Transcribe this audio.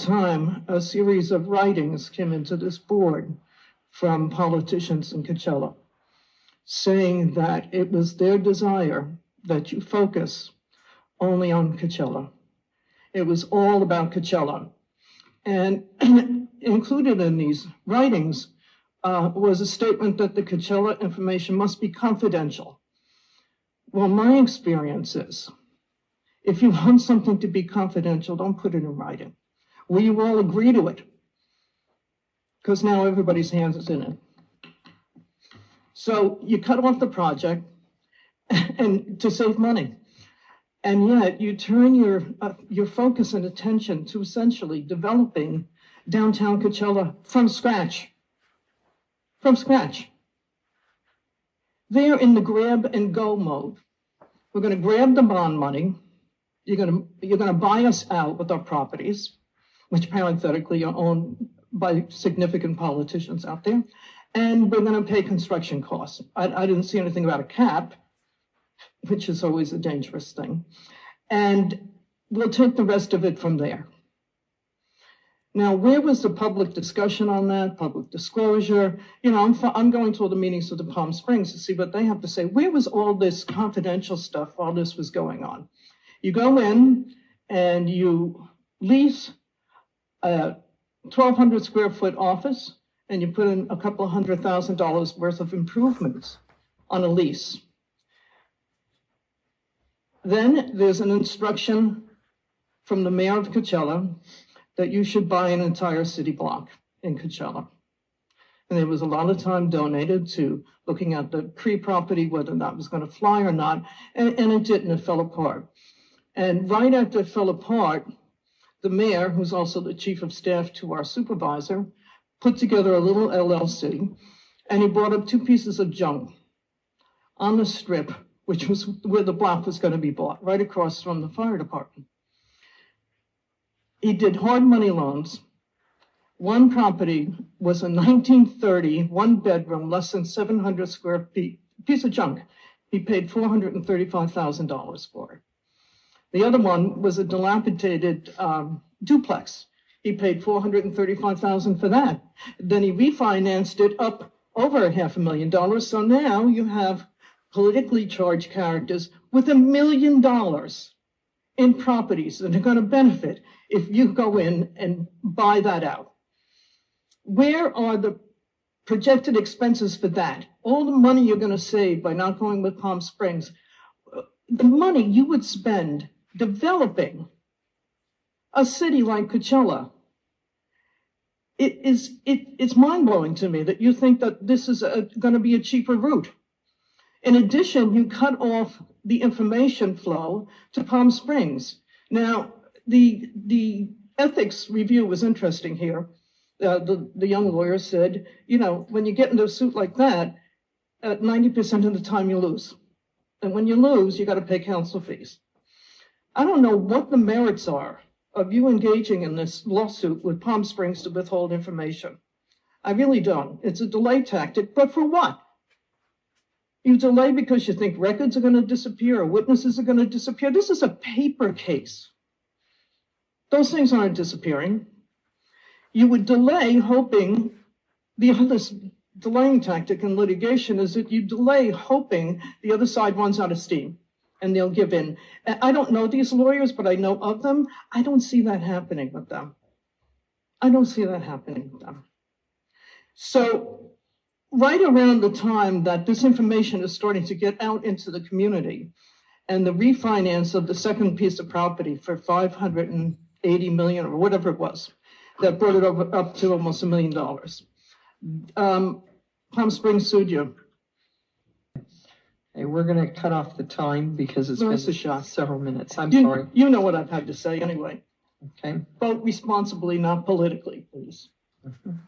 time, a series of writings came into this board from politicians in Coachella, saying that it was their desire that you focus only on Coachella. It was all about Coachella. And included in these writings was a statement that the Coachella information must be confidential. Well, my experience is, if you want something to be confidential, don't put it in writing. Will you all agree to it? Because now everybody's hands is in it. So you cut off the project and to save money. And yet you turn your focus and attention to essentially developing downtown Coachella from scratch. From scratch. They're in the grab and go mode. We're going to grab the bond money. You're going to buy us out with our properties, which parenthetically are owned by significant politicians out there. And we're going to pay construction costs. I didn't see anything about a cap, which is always a dangerous thing. And we'll take the rest of it from there. Now, where was the public discussion on that, public disclosure? You know, I'm going to all the meetings of the Palm Springs to see what they have to say. Where was all this confidential stuff while this was going on? You go in and you lease a 1,200 square foot office and you put in a couple of $100,000 worth of improvements on a lease. Then there's an instruction from the mayor of Coachella that you should buy an entire city block in Coachella. And there was a lot of time donated to looking at the pre-property, whether that was going to fly or not, and it didn't, it fell apart. And right after it fell apart, the mayor, who's also the chief of staff to our supervisor, put together a little LLC, and he brought up 2 pieces of junk on the strip, which was where the block was going to be bought, right across from the fire department. He did hard money loans. One property was a 1930, 1-bedroom, less than 700 square feet, piece of junk. He paid $435,000 for it. The other one was a dilapidated duplex. He paid $435,000 for that. Then he refinanced it up over $500,000. So now you have politically charged characters with $1 million in properties that are going to benefit if you go in and buy that out. Where are the projected expenses for that? All the money you're going to save by not going with Palm Springs, the money you would spend developing a city like Coachella. It's mind-blowing to me that you think that this is going to be a cheaper route. In addition, you cut off the information flow to Palm Springs. Now, the ethics review was interesting here. The young lawyer said, you know, when you get into a suit like that, 90% of the time you lose. And when you lose, you got to pay counsel fees. I don't know what the merits are of you engaging in this lawsuit with Palm Springs to withhold information. I really don't. It's a delay tactic, but for what? You delay because you think records are going to disappear or witnesses are going to disappear. This is a paper case. Those things aren't disappearing. You would delay hoping, the other delaying tactic in litigation is that you delay hoping the other side runs out of steam and they'll give in. I don't know these lawyers, but I know of them. I don't see that happening with them. I don't see that happening with them. So right around the time that this information is starting to get out into the community and the refinance of the second piece of property for $580 million or whatever it was, that brought it up to almost $1 million. Palm Springs sued you. Hey, we're going to cut off the time because it's been several minutes. I'm You- sorry. You know what I've had to say anyway. Okay. Vote responsibly, not politically, please. Mhm.